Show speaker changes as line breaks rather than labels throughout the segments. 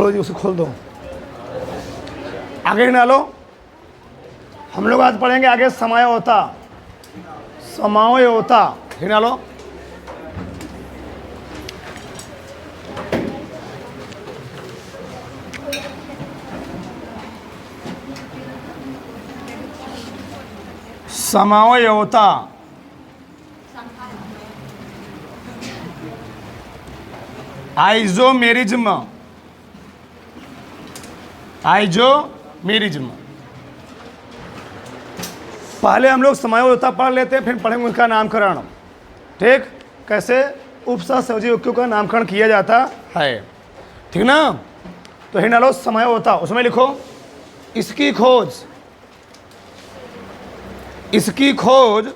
खोलो जी, उसे खोल दो। आगे निकालो। हम लोग आज पढ़ेंगे आगे समयोता। समयोता निकालो। समयोता आइजोमेरिज्म। आइजोमेरिज्म पहले हम लोग समयोता पढ़ लेते हैं, फिर पढ़ेंगे उनका नामकरण। ठीक, कैसे उपसहसहयोजी वाक्यों का नामकरण किया जाता है, ठीक ना। तो ही डालो समयोता, उसमें लिखो इसकी खोज। इसकी खोज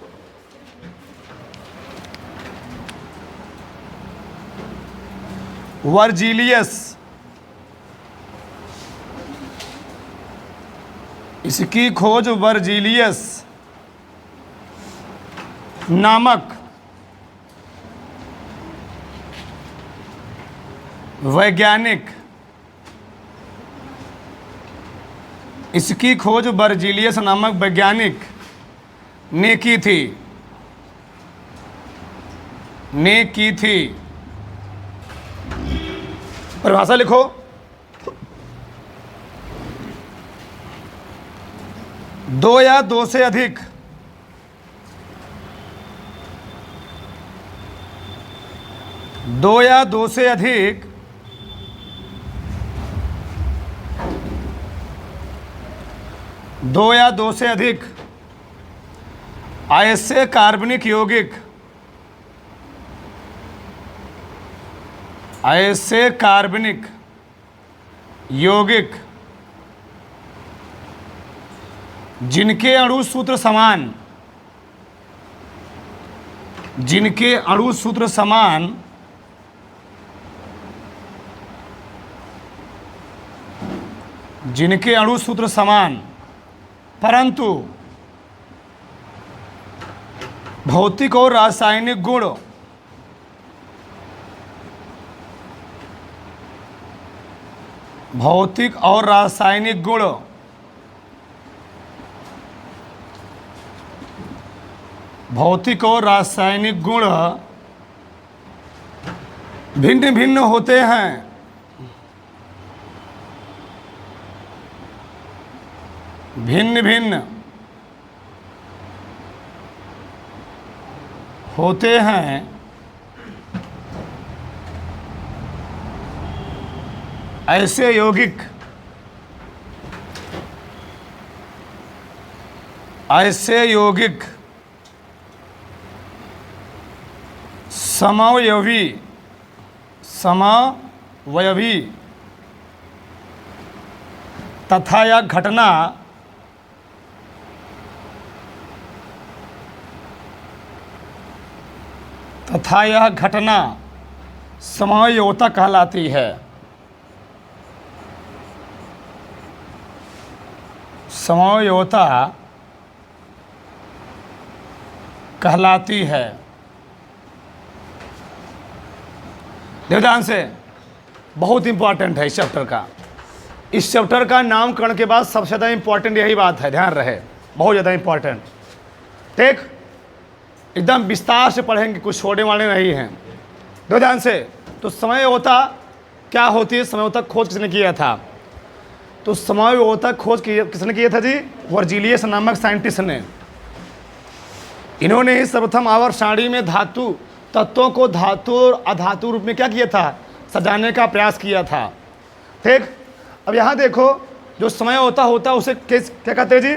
वर्जिलियस। इसकी खोज वर्जिलियस नामक वैज्ञानिक। इसकी खोज वर्जिलियस नामक वैज्ञानिक ने की थी। परिभाषा लिखो। दो या दो से अधिक दो या दो से अधिक दो या दो से अधिक ऐसे कार्बनिक यौगिक, ऐसे कार्बनिक यौगिक जिनके अणु सूत्र समान, जिनके अणु सूत्र समान जिनके अणु सूत्र समान परंतु भौतिक और रासायनिक गुण भौतिक और रासायनिक गुण भौतिक और रासायनिक गुण भिन्न भिन्न होते हैं। भिन्न भिन्न होते हैं ऐसे यौगिक, ऐसे यौगिक समवयवी तथा यह घटना समयोता कहलाती है। समयोता कहलाती है। देखो ध्यान से, बहुत इंपॉर्टेंट है इस चैप्टर का। इस चैप्टर का नामकरण के बाद सबसे ज़्यादा इंपॉर्टेंट यही बात है, ध्यान रहे, बहुत ज़्यादा इंपॉर्टेंट। ठीक, एकदम विस्तार से पढ़ेंगे, कुछ छोड़ने वाले नहीं हैं। देखो ध्यान से, तो समयोता क्या होती है? समयोता खोज किसने किया था? तो समयोता खोज किसने किया था जी? वर्जिलियस नामक साइंटिस्ट ने। इन्होंने ही सर्वप्रथम आवर्त सारणी में धातु तत्वों को धातु और अधातु रूप में क्या किया था? सजाने का प्रयास किया था। ठीक, अब यहाँ देखो, जो समयोता होता है उसे क्या कहते हैं जी?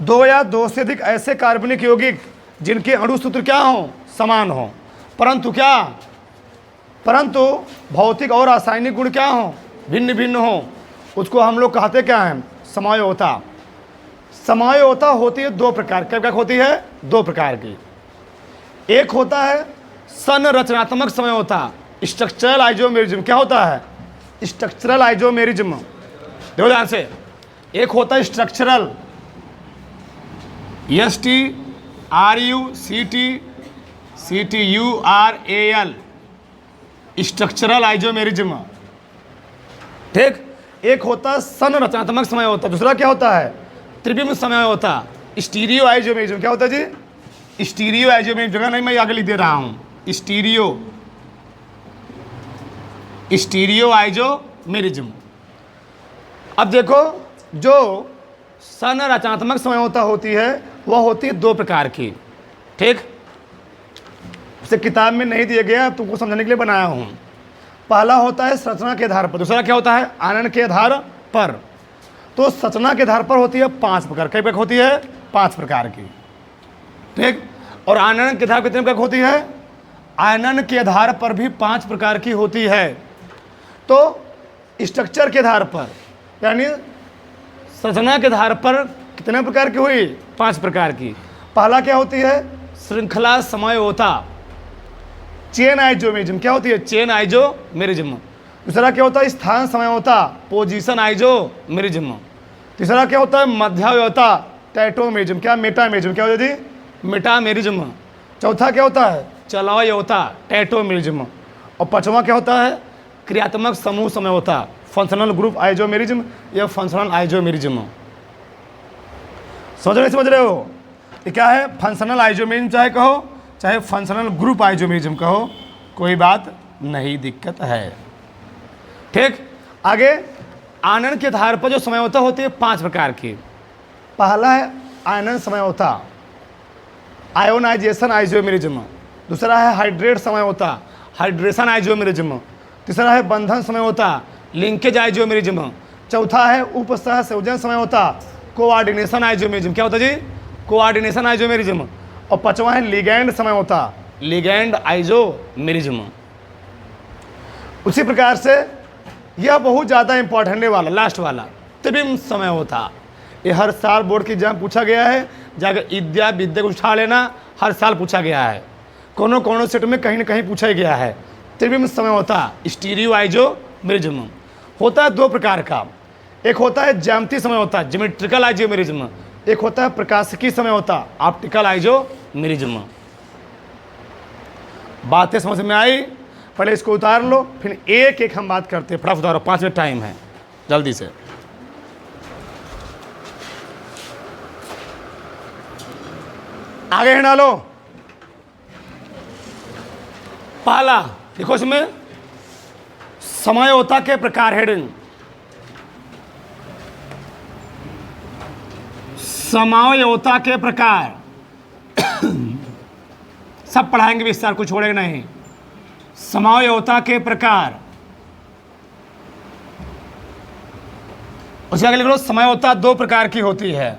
दो या दो से अधिक ऐसे कार्बनिक यौगिक जिनके अणु सूत्र क्या हों? समान हों, परंतु क्या? परंतु भौतिक और रासायनिक गुण क्या हों? भिन्न भिन्न हों, उसको हम लोग कहते क्या हैं? समयोता। समयोता होती है दो प्रकार, क्या होती है? दो प्रकार की। एक होता है संरचनात्मक समयोता, स्ट्रक्चरल आइजोमेरिज्म। क्या होता है? Structural isomerism. देखो ध्यान से, एक होता है स्ट्रक्चरल, STRUCTURAL, स्ट्रक्चरल आइजोमेरिज्म। ठीक। एक होता है संरचनात्मक समय होता, दूसरा क्या होता है त्रिविम समय होता। स्टीरियो आइजोमेरिज्म क्या होता है जी, स्टीरियो आइजोमेरिज्म, जगह नहीं मैं आगे लिख दे रहा हूँ, स्टीरियो आइजोमेरिज्म। अब देखो जो संरचनात्मक समयोता होती है वह होती है दो प्रकार की, ठीक। उसे किताब में नहीं दिया गया, तुमको समझने के लिए बनाया हूँ। पहला होता है संरचना के आधार पर, दूसरा क्या होता है आनंद के आधार पर। तो संरचना के आधार पर होती है 5 प्रकार, कई प्रकार होती है 5 प्रकार की, ठीक। और आनंद के आधार पर कितने प्रकार होती है, आनंद के आधार पर भी 5 प्रकार की होती है। तो स्ट्रक्चर के आधार पर यानी संरचना के आधार पर कितने प्रकार की हुई, 5 प्रकार की। पहला क्या होती है श्रृंखला समयोता, चेन आइजोमेरिज्म, क्या होती है चेन आइजोमेरिज्म। दूसरा क्या होता है स्थान समयोता, पोजीशन आइजोमेरिज्म। तीसरा क्या होता है मध्यावयोता, टैटोमेरिज्म, क्या मेटामेरिज्म, क्या होती है मेटामेरिज्म। चौथा क्या होता है चलावयोता, टैटोमेरिज्म। और पांचवा क्या होता है क्रियात्मक समूह समयोता, फंक्शनल ग्रुप आइजोमेरिज्म या फंक्शनल आइजोमेरिज्म। समझ रहे हो ये क्या है फंक्शनल आइजोमेरिज्म, चाहे कहो चाहे फंक्शनल ग्रुप आइजोमेरिज्म कहो, कोई बात नहीं, दिक्कत है, ठीक। आगे आनंद के आधार पर जो समयोता होती है 5 प्रकार की। पहला है आनंद समयोता, आयोनाइजेशन आइजोमेरिज्म। दूसरा है हाइड्रेट समयोता, हाइड्रेशन आइजोमेरिज्म। तीसरा है बंधन समयोता, लिंकेज आइजोमेरिज्म। चौथा है उपसह संयोजन समयोता, कोऑर्डिनेशन आइजोमेरिज्म, क्या होता है जी कोऑर्डिनेशन आइजोमेरिज्म। और पांचवा है लिगैंड समयोता, लिगैंड आइजोमेरिज्म। उसी प्रकार से यह बहुत ज़्यादा इंपॉर्टेंट है वाला लास्ट वाला त्रिविम समयोता। ये हर साल बोर्ड की एग्जाम पूछा गया है, जाकर विद्या को उठा लेना, हर साल पूछा गया है, कोनो सेट में कहीं ना कहीं पूछा ही गया है। त्रिविम समयोता स्टीरियो आइजोमेरिज्म होता है 2 प्रकार का, एक होता है ज्यामितीय समयोता ज्योमेट्रिकल आइजोमेरिज्म, एक होता है प्रकाशिकी समयोता ऑप्टिकल आइजोमेरिज्म। बातें समझ में आई, पहले इसको उतार लो फिर एक एक हम बात करते हैं, फटाफट उतारो, 5 मिनट टाइम है, जल्दी से। आगे हिंडा लो। पहला देखो इसमें समयोता के प्रकार, हेडिंग समयोता के प्रकार सब पढ़ाएंगे विस्तार, कुछ छोड़ेगा नहीं। समयोता के प्रकार, उसके आगे लिख लो समयोता 2 प्रकार की होती है।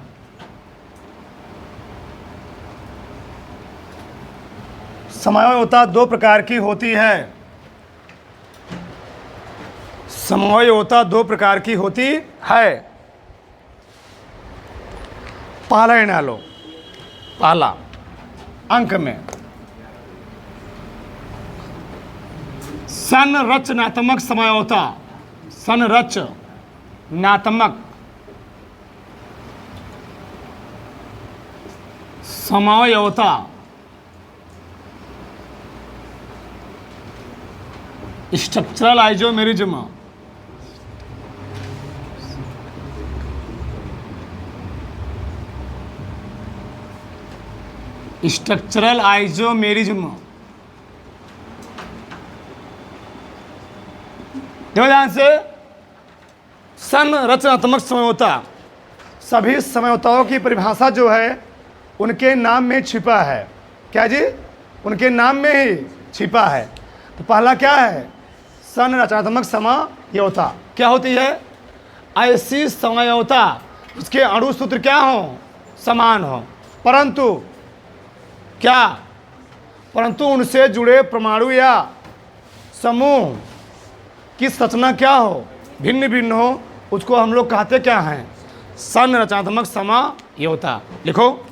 समयोता 2 प्रकार की होती है, समयोता 2 प्रकार की होती है। पहला ही ना लो, पहला अंक में संरचनात्मक समयोता, संरचनात्मक समयोता स्ट्रक्चरल आइजोमेरिज्म, स्ट्रक्चरल आइजोमेरिज्म। देखो ध्यान से, संरचनात्मक समयोता, सभी समयोताओं की परिभाषा जो है उनके नाम में छिपा है। क्या जी, उनके नाम में ही छिपा है। तो पहला क्या है संरचनात्मक समयोता, क्या होती है ऐसी समयोता उसके अणु सूत्र क्या हो समान हो, परंतु उनसे जुड़े परमाणु या समूह की संरचना क्या हो भिन्न भिन्न हो, उसको हम लोग कहते क्या हैं संरचनात्मक समयोता। लिखो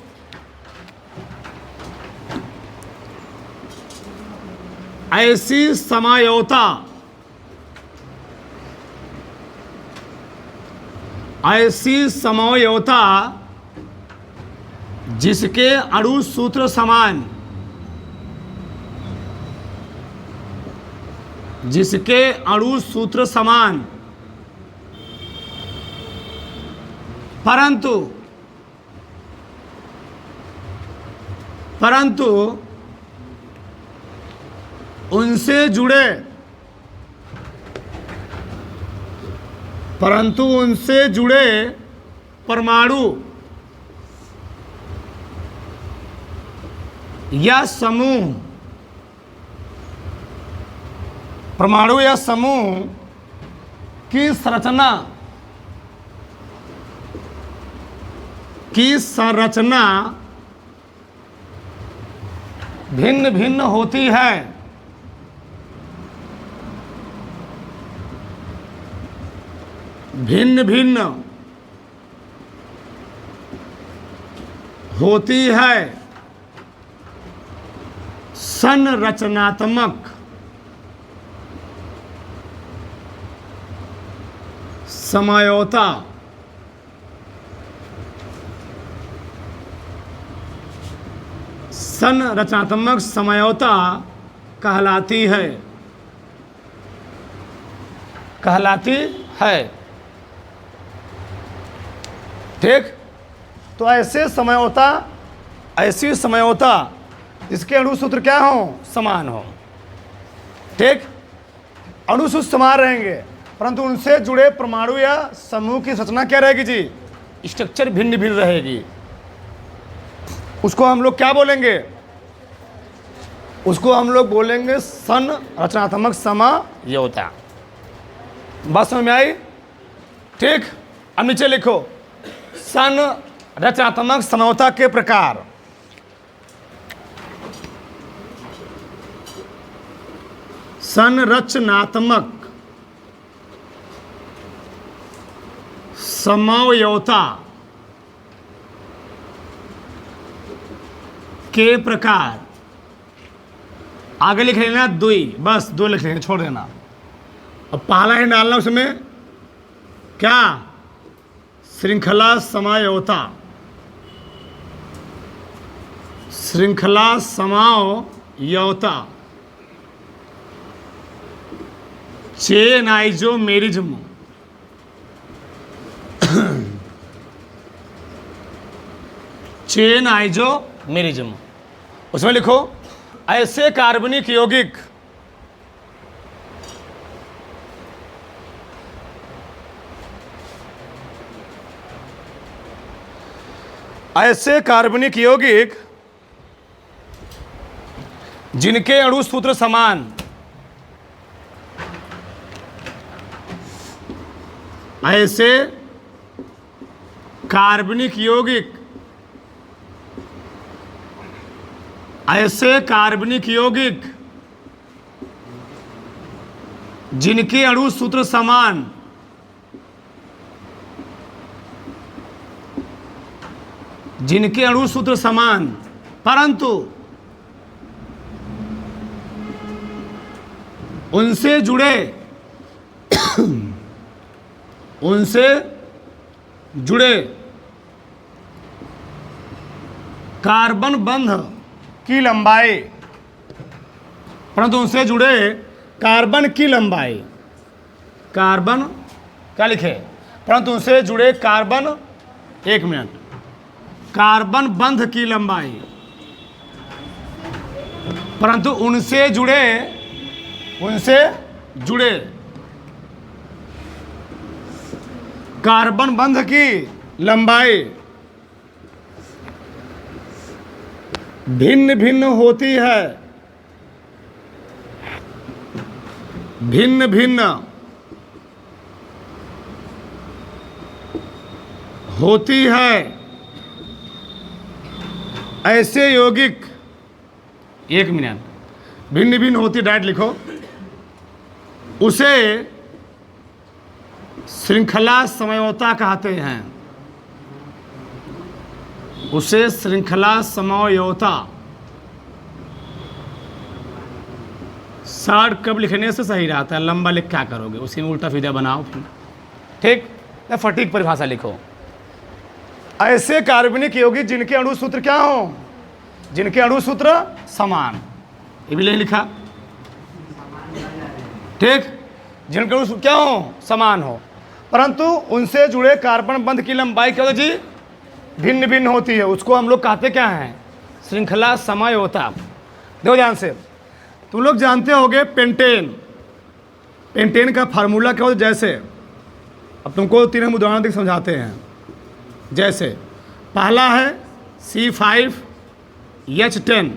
ऐसी समयोता, ऐसी समयोता जिसके अणु सूत्र समान, जिसके अणु सूत्र समान परंतु परंतु उनसे जुड़े परमाणु या समूह की संरचना भिन्न भिन्न होती है। भिन्न भिन्न होती है। संरचनात्मक समझौता संरचनात्मक समझौता कहलाती है। ठीक। तो ऐसी समझौता जिसके अणुसूत्र क्या हो, समान हो। ठीक। अणुसूत्र समान रहेंगे परंतु उनसे जुड़े परमाणु या समूह की संरचना क्या रहेगी जी, स्ट्रक्चर भिन्न भिन्न रहेगी। उसको हम लोग क्या बोलेंगे, उसको हम लोग बोलेंगे संरचनात्मक समझौता। बात समझ में आई? ठीक। अब नीचे लिखो संरचनात्मक समझौता के प्रकार। संरचनात्मक समझौता के प्रकार। आगे लिख लेना दुई, बस दो लिख लेना, छोड़ देना। अब पहला है डालना उसमें क्या, श्रृंखला समझौता। श्रृंखला समझौता चेन आइसोमेरिज्म। Chain isomerism. उसमें लिखो ऐसे कार्बनिक यौगिक जिनके अणुसूत्र समान, ऐसे कार्बनिक यौगिक जिनके अणुसूत्र समान, परंतु उनसे जुड़े कार्बन बंध की लंबाई, परंतु उनसे जुड़े कार्बन की लंबाई, कार्बन क्या लिखे, परंतु उनसे जुड़े कार्बन, एक मिनट, कार्बन बंध की लंबाई, परंतु उनसे जुड़े कार्बन बंध की लंबाई भिन्न भिन्न होती है। भिन्न भिन्न होती है। ऐसे यौगिक, एक मिनट, भिन्न भिन्न होती, डायरेक्ट लिखो, उसे श्रृंखला समझौता कहते हैं। उसे श्रृंखला समझौता। शॉर्ट कब लिखने से सही रहता है, लंबा लिख क्या करोगे, उसी में उल्टा सीधा बनाओ। ठीक, या फटीक परिभाषा लिखो। ऐसे कार्बनिक यौगिक जिनके अणुसूत्र क्या हो, जिनके अणुसूत्र समान, ये भी नहीं लिखा। ठीक, जिनके अणुसूत्र क्या हो, समान हो, परंतु उनसे जुड़े कार्बन बंध की लंबाई क्या होती है जी? भिन्न भिन्न होती है। उसको हम लोग कहते क्या हैं? श्रृंखला समझौता। देखो ध्यान से, तुम लोग जानते होगे पेंटेन। पेंटेन का फार्मूला क्या होता है? जैसे अब तुमको 3 हम उदाहरण देख समझाते हैं। जैसे पहला है C5H10,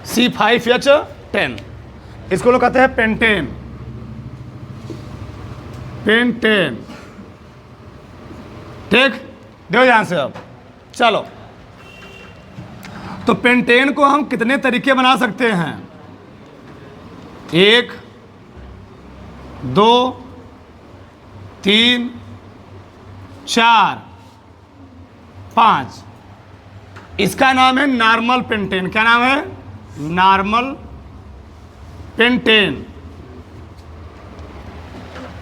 C5H10, इसको लोग कहते हैं पेंटेन। पेंटेन, ठीक। देखो ध्यान से, अब चलो, तो पेंटेन को हम कितने तरीके बना सकते हैं? 1, 2, 3, 4, 5। इसका नाम है नॉर्मल पेंटेन। क्या नाम है? Normal pentane.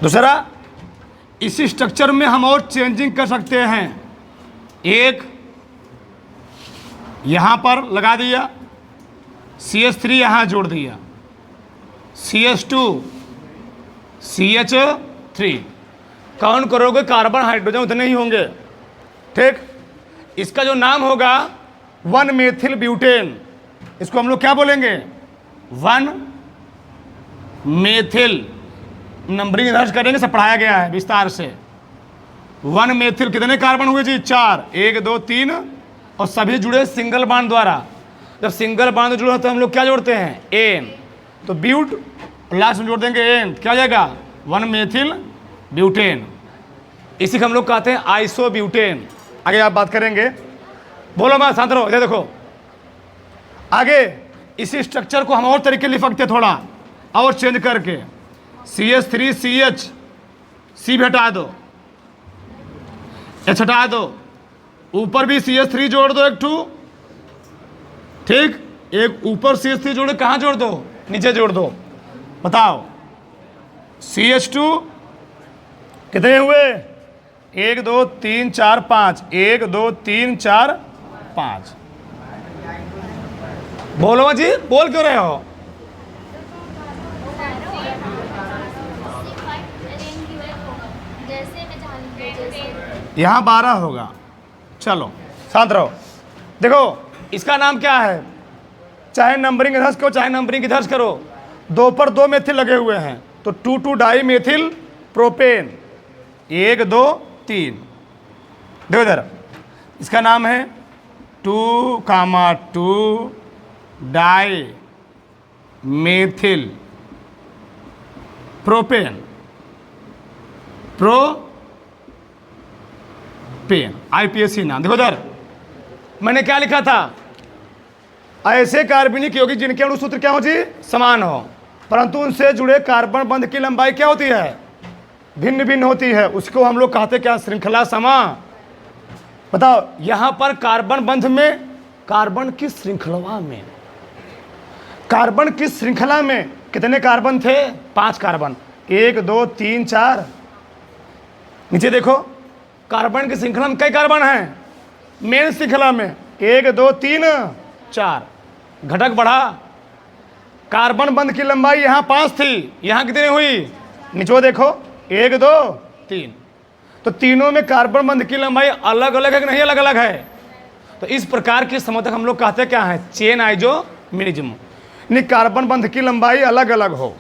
दूसरा, इसी स्ट्रक्चर में हम और चेंजिंग कर सकते हैं। एक यहाँ पर लगा दिया, CH3 यहाँ जोड़ दिया, CH2 CH3। काउंट करोगे कार्बन हाइड्रोजन उतने ही होंगे, ठीक। इसका जो नाम होगा 1 मेथिल ब्यूटेन। इसको हम लोग क्या बोलेंगे? 1 मेथिल। नंबरिंग दर्ज करेंगे, सब पढ़ाया गया है विस्तार से। 1 मेथिल कितने कार्बन हुए जी? 4, 1 2 3, और सभी जुड़े सिंगल बॉन्ड द्वारा। जब सिंगल बॉन्ड जुड़े तो हम लोग क्या जोड़ते हैं? एन। तो ब्यूट लास्ट में जोड़ देंगे एन, क्या हो जाएगा? 1 मेथिल ब्यूटेन। इसी को हम लोग कहते हैं आइसो ब्यूटेन। आगे आप बात करेंगे, बोलो मैं शांत रहो, इधर देखो। आगे इसी स्ट्रक्चर को हम और तरीके लिख सकते हैं, थोड़ा और चेंज करके। CH3CH, C भी हटा दो, H हटा दो, ऊपर भी CH3 जोड़ दो, एक ठू, ठीक। एक ऊपर CH3 जोड़े, कहाँ जोड़ दो? नीचे जोड़ दो। बताओ, CH2 कितने हुए? 1 2 3 4 5, 1 2 3 4 5। बोलो जी, बोल क्यों रहे हो? यहाँ 12 होगा। चलो शांत रहो। देखो इसका नाम क्या है? चाहे नंबरिंग इधर करो, चाहे नंबरिंग इधर करो, 2 पर 2 मेथिल लगे हुए हैं, तो 2 डाई मेथिल प्रोपेन। 1 2 3। देखो इधर, इसका नाम है 2, डाई मेथिल प्रोपेन। IPSC नाम। देखो इधर मैंने क्या लिखा था? ऐसे कार्बनिक यौगिक जिनके अणु सूत्र क्या हो जी? समान हो, परंतु उनसे जुड़े कार्बन बंध की लंबाई क्या होती है? भिन्न भिन्न होती है। उसको हम लोग कहते क्या? श्रृंखला समा। बताओ, यहां पर कार्बन बंध में, कार्बन की श्रृंखला में, कार्बन की श्रृंखला में कितने कार्बन थे? 5 कार्बन। 1 2 3 4। नीचे देखो, कार्बन की श्रृंखला में कई कार्बन हैं? मेन श्रृंखला में 1 2 3 4। घटक बढ़ा। कार्बन बंध की लंबाई यहाँ 5 थी, यहाँ कितनी हुई? नीचे देखो, 1 2 3। तो तीनों में कार्बन बंध की लंबाई अलग अलग है कि नहीं? अलग अलग है। तो इस प्रकार की समर्थक हम लोग कहते क्या है? Chain isomerism. यानी कार्बन बंध की लंबाई अलग अलग हो,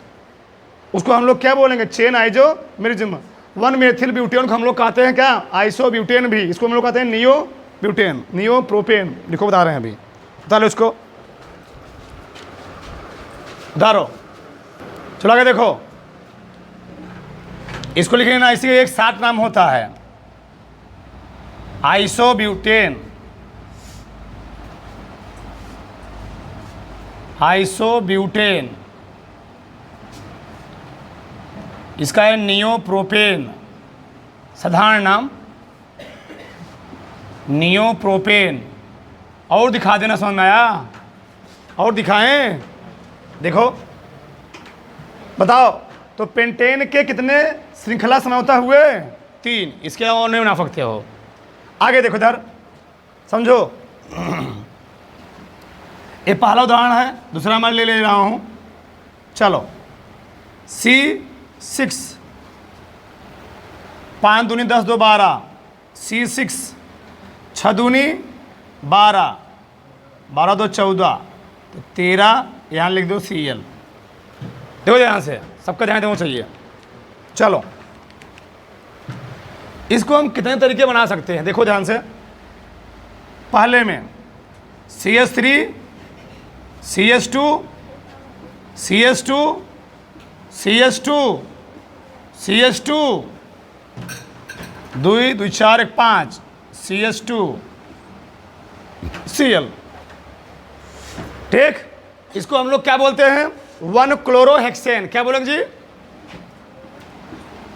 उसको हम लोग क्या बोलेंगे? Chain isomerism. 1 मेथिल ब्यूटेन को हम लोग कहते हैं क्या? आइसो ब्यूटेन भी। इसको हम लोग कहते हैं नियो ब्यूटेन, नियो प्रोपेन। लिखो, बता रहे हैं अभी, बता लो इसको, उतारो। चलो आगे देखो, इसको लिखे ना, इसी एक 7 नाम होता है, आइसो ब्यूटेन। आइसो ब्यूटेन, इसका है नियोप्रोपेन, साधारण नाम नियोप्रोपेन। और दिखा देना, समझ में आया? और दिखाएं? देखो बताओ, तो पेंटेन के कितने श्रृंखला समझौता हुए? 3। इसके और नहीं बना सकते हो। आगे देखो इधर, समझो। ये पहला उदाहरण है, दूसरा मैं ले रहा हूं। चलो, C6 5 दूनी 10 2 12, C6, 6 दूनी 12, 12 2 14, तो 13, यहाँ लिख दो Cl। देखो ध्यान से, सबका ध्यान देना चाहिए। चलो इसको हम कितने तरीके बना सकते हैं, देखो ध्यान से। पहले में CH3, CH2, CH2, CH2, CH2, 2 2 4 1 5, CH2, Cl। ठीक, इसको हम लोग क्या बोलते हैं, 1 क्लोरोहेक्सेन। क्या बोलेंगे जी,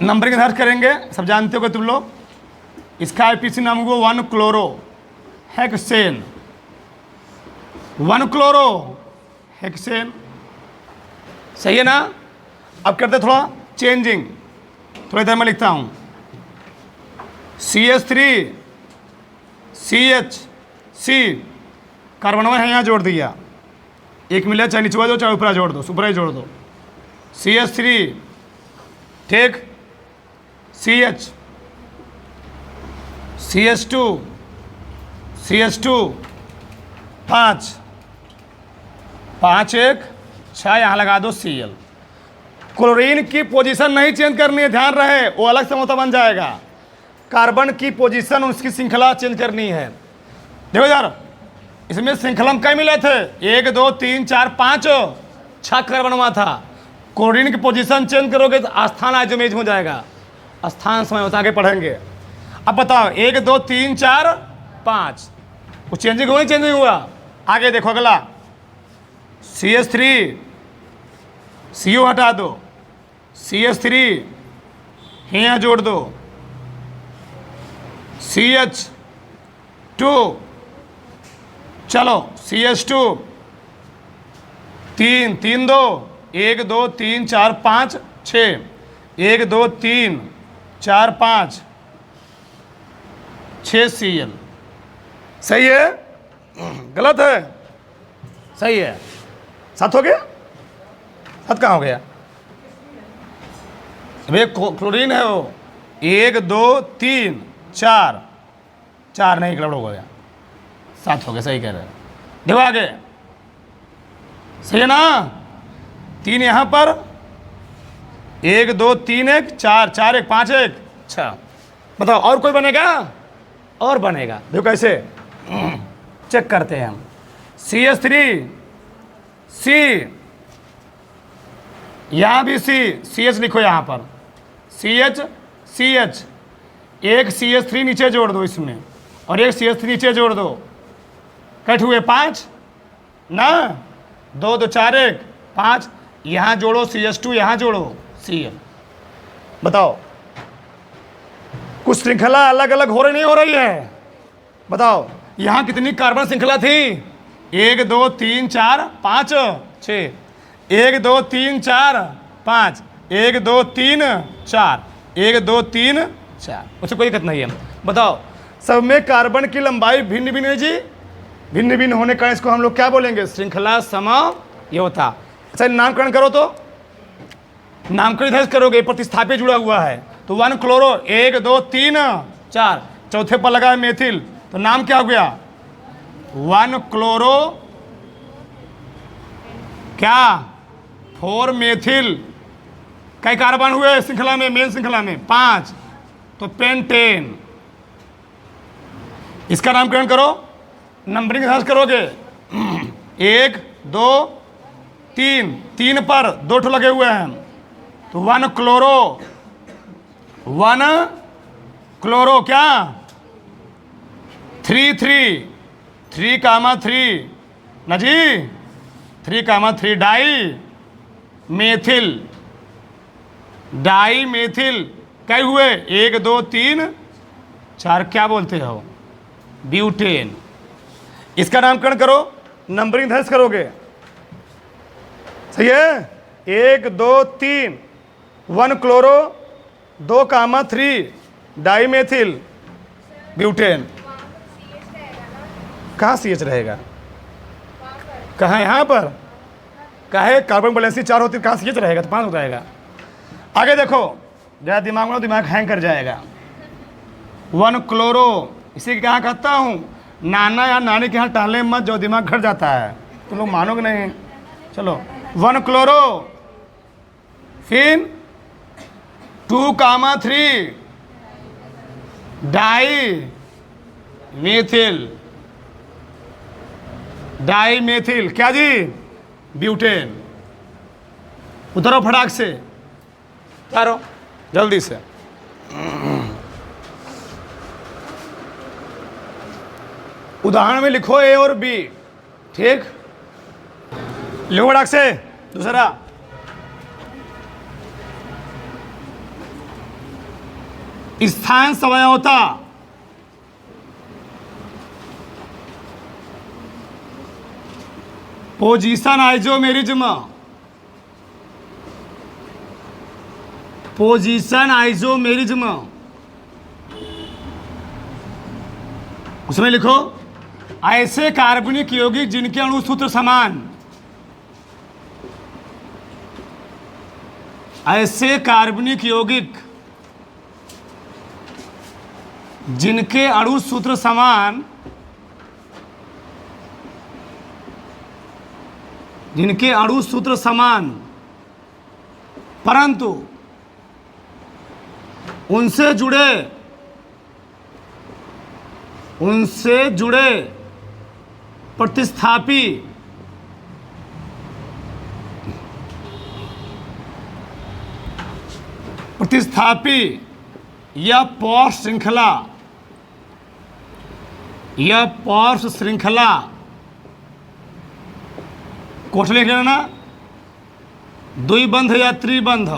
नंबरिंग दर्ज करेंगे, सब जानते हो तुम लोग। इसका आईपीसी नाम होगा 1 क्लोरोहेक्सेन, 1 क्लोरोहेक्सेन। सही है ना। अब करते थोड़ा चेंजिंग, थोड़ा इधर मैं लिखता हूँ CH3, CH, C, कार्बन है यहाँ जोड़ दिया, एक मिला, चाहे नीचे दो चाहे ऊपर जोड़ दो, ऊपर ही जोड़ दो। CH3, ठीक, CH, CH2, CH2, 5 5 1 6, यहाँ लगा दो Cl। क्लोरीन की पोजीशन नहीं चेंज करनी है, ध्यान रहे, वो अलग समझौता बन जाएगा। कार्बन की पोजीशन, उसकी श्रृंखला चेंज करनी है। देखो यार, इसमें श्रृंखला में कई मिले थे, 1 2 3 4 5, 6 कार्बन हुआ था। क्लोरीन की पोजीशन चेंज करोगे तो स्थान आइसोमेरिज्म हो जाएगा। स्थान समय होता, आगे पढ़ेंगे। अब बताओ 1 2 3 4 5, वो चेंजिंग हुआ, चेंजिंग हुआ। आगे देखो अगला CH3, CO हटा दो, CH3 यहाँ जोड़ दो, CH2, चलो CH2, 3 3 2 1 2 3 4 5 6, 1 2 3 4 5 6 Cl। सही है, गलत है, सही है। 7 हो गया, 7 कहाँ हो गया, अबे क्लोरीन है वो। 1 2 3 4, 4 नहीं, गड़बड़ हो गया, 7 हो गया, सही कह रहे हैं। देखो आगे, सही है ना। 3 यहाँ पर, 1 2 3 1 4 4 1 5 1, अच्छा बताओ और कोई बनेगा, और बनेगा। देखो कैसे चेक करते हैं हम। CH3, C, यहाँ भी C, CH लिखो यहाँ पर, CH, CH, एक CH3 नीचे जोड़ दो इसमें, और एक CH3 नीचे जोड़ दो, कट हुए 5 ना, 2 2 4 1 5, यहाँ जोड़ो CH2, यहाँ जोड़ो Cl। बताओ कुछ श्रृंखला अलग अलग हो रही नहीं हो रही है, बताओ यहाँ कितनी कार्बन श्रृंखला थी, 1 2 3 4 5 6, 1 2 3 4 5, 1 2 3 4, 1 2 3 4, उससे कोई दिक्कत नहीं है। बताओ सब में कार्बन की लंबाई भिन्न भिन्न है जी, भिन्न भिन्न होने का इसको हम लोग क्या बोलेंगे, श्रृंखला समयोता। अच्छा नामकरण करो, तो नामकरण इधर करोगे, प्रतिस्थापित जुड़ा हुआ है, तो 1 क्लोरो, 1 2 3 4, चौथे पर लगा है मेथिल, तो नाम क्या हो गया, 1 क्लोरो क्या 4 मेथिल। कई कार्बन हुए श्रृंखला में, मेन श्रृंखला में 5, तो पेंटेन। इसका नामकरण करो, नंबरिंग दर्ज करोगे, 1 2 3, 3 पर 2 ठो लगे हुए हैं, तो 1 क्लोरो, 1 क्लोरो क्या 3 3 3 कामा 3 ना जी, 3 कामा 3 डाई मेथिल, डाई मेथिल। कई हुए 1 2 3 4, क्या बोलते हो, ब्यूटेन। इसका नामकरण करो, नंबरिंग दर्ज करोगे, सही है, 1 2 3, 1 क्लोरो, 2 कामा 3 डाई मेथिल ब्यूटेन। कहाँ CH रहेगा, कहाँ, यहाँ पर कहे कार्बन बैलेंसी 4 होती है, कहाँ CH रहेगा, तो 5 हो जाएगा। आगे देखो, ज़्यादा दिमाग में दिमाग हैंग कर जाएगा। वन क्लोरो, इसे क्या कहता हूँ, नाना या नानी के यहाँ टहले मत जो दिमाग घट जाता है, तुम लोग मानोगे नहीं। चलो, वन क्लोरो, फिर 2,3 डाई मेथिल, क्या जी, ब्यूटेन। उतरो फटाक से, उतारो जल्दी से। उदाहरण में लिखो ए और बी, ठीक, लिखो फटाक से। दूसरा, स्थान समझौता, पोजीशन आइसोमेरिज्म, पोजीशन आइसोमेरिज्म, उसमें लिखो ऐसे कार्बनिक यौगिक जिनके अणु सूत्र समान, ऐसे कार्बनिक यौगिक जिनके अणु सूत्र समान, जिनके अणु सूत्र समान परंतु उनसे जुड़े प्रतिस्थापी या पॉर्श श्रृंखला, कोष्ठक लिख लेना, द्विबंध या त्रिबंध,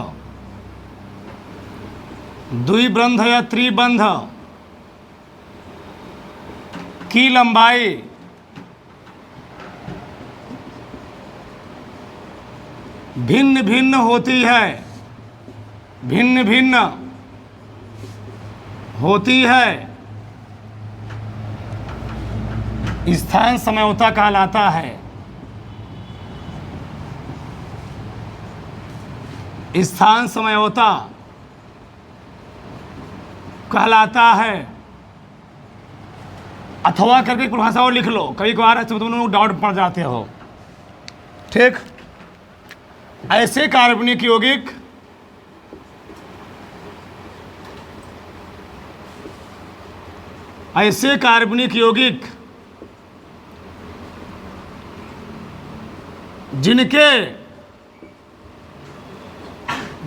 द्विबंध या त्रिबंध की लंबाई भिन्न भिन्न होती है, भिन्न भिन्न होती है, स्थान समझौता कहलाता है। स्थान समझौता कहलाता है। अथवा करके परिभाषा और लिख लो, कभी कभार तुम लोग डाउट पड़ जाते हो, ठीक। ऐसे कार्बनिक यौगिक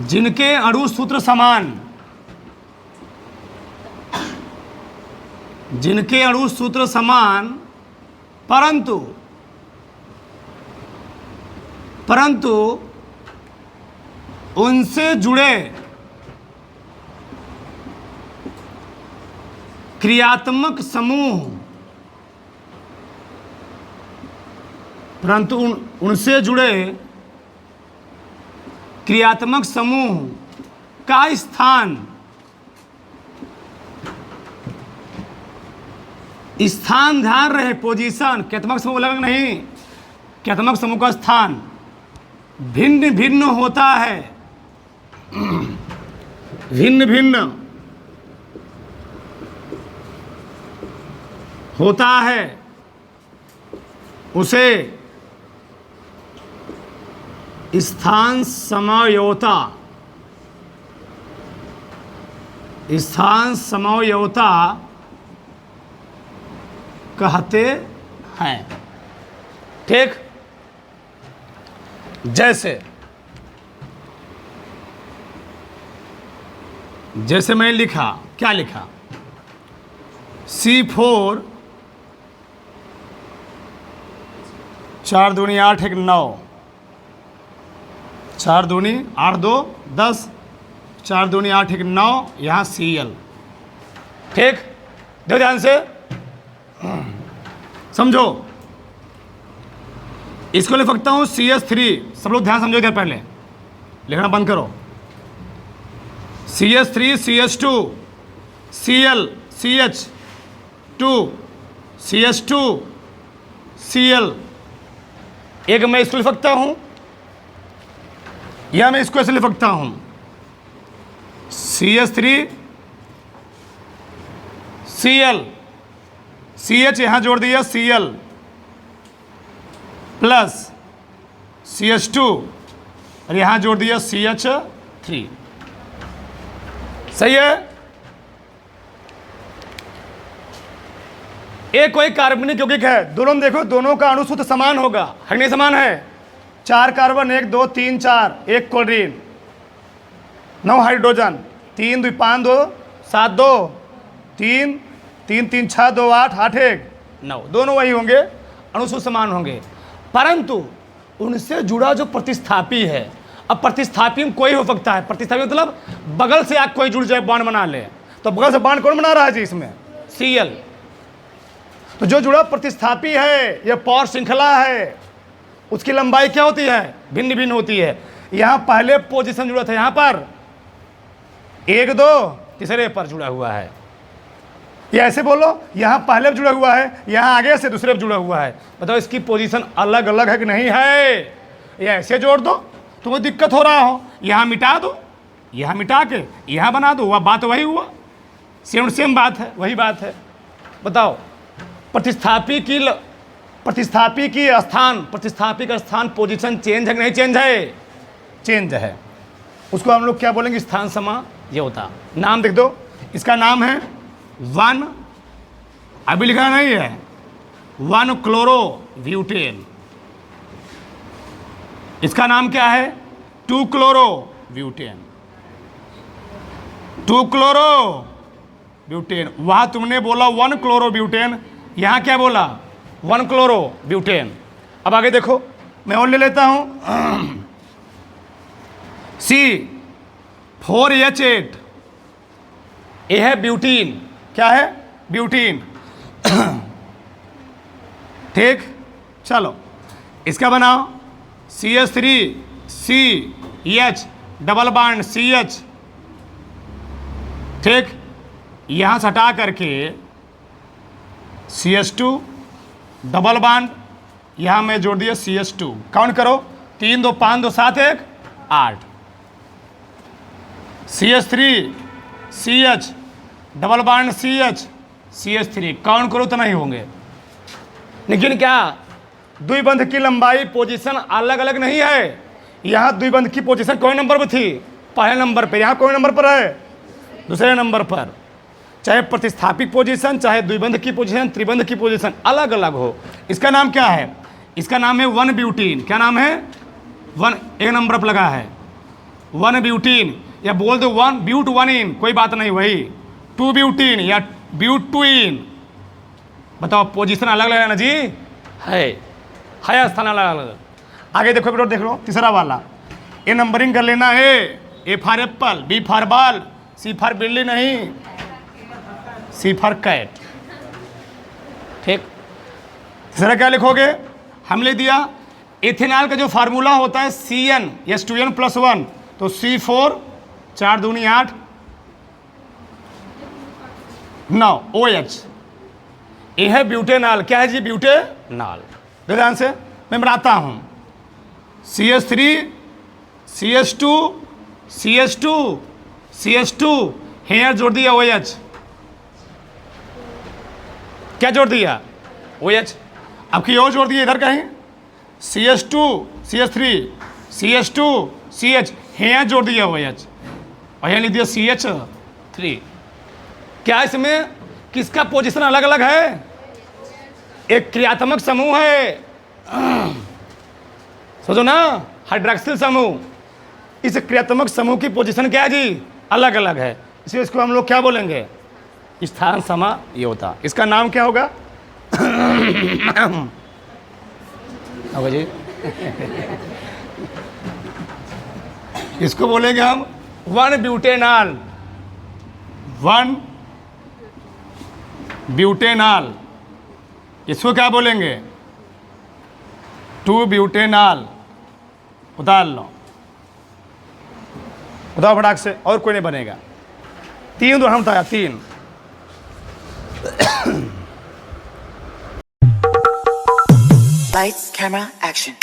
जिनके अणु सूत्र समान, जिनके अणु सूत्र समान परंतु उनसे जुड़े क्रियात्मक समूह, परंतु उनसे जुड़े क्रियात्मक समूह का स्थान ध्यान रहे, पोजीशन, क्रियात्मक समूह अलग नहीं, क्रियात्मक समूह का स्थान भिन्न भिन्न होता है, भिन्न भिन्न होता है, उसे स्थान समझौता कहते हैं, ठीक। जैसे मैंने लिखा, क्या लिखा, C4 4 दूनी 8 1 9, 4 दूनी 8 2 10, 4 दूनी 8 1 9, यहाँ Cl, ठीक। देखो ध्यान से समझो, इसको लिख सकता हूँ CH3, सब लोग ध्यान समझो इधर, पहले लिखना बंद करो, CH3 CH2 Cl CH2 CH2 Cl, एक मैं इसको लिख सकता हूँ या मैं इसको ऐसे लिख सकता हूँ, CH3 Cl, CH यहाँ जोड़ दिया Cl प्लस CH2 और यहाँ जोड़ दिया CH3। सही है। एक कोई कार्बनिक यौगिक है, दोनों में देखो दोनों का अणुसूत्र समान होगा, है नहीं समान है। 4 कार्बन 1 2 3 4, 1 क्लोरीन, 9 हाइड्रोजन, 3 2 5 2 7 2 3 3 3 6 2 8 8 1 9, दोनों वही होंगे, अणुसूत्र समान होंगे। परंतु उनसे जुड़ा जो प्रतिस्थापी है, अब प्रतिस्थापी में कोई हो सकता है, प्रतिस्थापी मतलब बगल से आग कोई जुड़ जाए, बाण बना ले, तो बगल से बाण कौन बना रहा है जी इसमें? Cl। तो जो जुड़ा प्रतिस्थापी है, यह पौर श्रृंखला है, उसकी लंबाई क्या होती है? भिन्न भिन्न होती है। यहाँ पहले पोजीशन जुड़ा था, यहाँ पर 1 2 तीसरे पर जुड़ा हुआ है, या ऐसे बोलो यहाँ पहले जुड़ा हुआ है, यहाँ आगे से दूसरे पर जुड़ा हुआ है। बताओ इसकी पोजीशन अलग अलग है कि नहीं है? या ऐसे जोड़ दो, तुम्हें दिक्कत हो रहा हो, यहाँ मिटा दो, यहाँ मिटा के यहाँ बना दो, वह बात वही हुआ, सेम बात है, वही बात है। बताओ प्रतिस्थापी का स्थान पोजीशन चेंज है कि नहीं चेंज है? चेंज है। उसको हम लोग क्या बोलेंगे? स्थान समा ये होता। नाम देख दो, इसका नाम है 1, अभी लिखा नहीं है, 1 क्लोरो ब्यूटेन। इसका नाम क्या है? 2 क्लोरो ब्यूटेन, 2 क्लोरो ब्यूटेन। वहां तुमने बोला 1 क्लोरो ब्यूटेन, यहाँ क्या बोला? 1 क्लोरो ब्यूटेन। अब आगे देखो, मैं और ले लेता हूं C4H8, ये है ब्यूटीन। क्या है? ब्यूटीन। ठीक, चलो इसका बनाओ CH3CH डबल बॉन्ड CH। ठीक, यहां से हटा करके CH2 डबल बॉन्ड, यहां मैं जोड़ दिया CH2। काउंट करो, 3 2 5 2 7 1 8। CH3CH double bond CH3 count करो तो नहीं होंगे। लेकिन क्या द्विबंध की लंबाई पोजीशन अलग अलग नहीं है? यहाँ द्विबंध की पोजीशन कौन नंबर पर थी? पहले नंबर पे। यहाँ कौन नंबर पर है? दूसरे नंबर पर। चाहे प्रतिस्थापिक पोजीशन, चाहे द्विबंध की पोजीशन, त्रिबंध की पोजीशन अलग अलग हो। इसका नाम क्या है? इसका नाम है 1 ब्यूटीन। क्या नाम है? 1 एक नंबर पर लगा है 1 ब्यूटीन, या बोल दो 1 ब्यूट 1 इन, कोई बात नहीं, वही 2 ब्यूटीन या ब्यूट 2 इन। बताओ पोजीशन अलग अलग है ना जी? है स्थान अलग अलग। आगे देखो बेटा, देख लो तीसरा वाला, ये नंबरिंग कर लेना है। A for apple, B for ball, C for बिल्ली नहीं, सी फॉर कैट। ठीक, तीसरा क्या लिखोगे? हम ले दिया इथेनॉल का जो फार्मूला होता है CnH2n+1, तो C4 4 दूनी 8 9 OH। यह है ब्यूटेनॉल। क्या है जी? ब्यूटेनॉल। ध्यान से मैं बनाता हूं, CH3 CH2 CH2 CH2, hair जोड़ दिया OH। क्या जोड़ दिया? OH। अब की और जोड़ दिया इधर कहीं, CH2 CH3 CH2 CH, hair जोड़ दिया OH, और यहाँ लिख दिया CH3। क्या इसमें किसका पोजीशन अलग अलग है? एक क्रियात्मक समूह है, सोचो ना, हाइड्रॉक्सिल समूह। इस क्रियात्मक समूह की पोजीशन क्या है जी? अलग अलग है, इसलिए इसको हम लोग क्या बोलेंगे? स्थान समा ये होता। इसका नाम क्या होगा? होगा जी इसको बोलेंगे हम 1 ब्यूटेनॉल। 1 ब्यूटेनॉल। इसको क्या बोलेंगे? 2 ब्यूटेनॉल। उतार लो, उतार फटाक से, और कोई नहीं बनेगा। 3 हम था 3।
Lights, camera, action.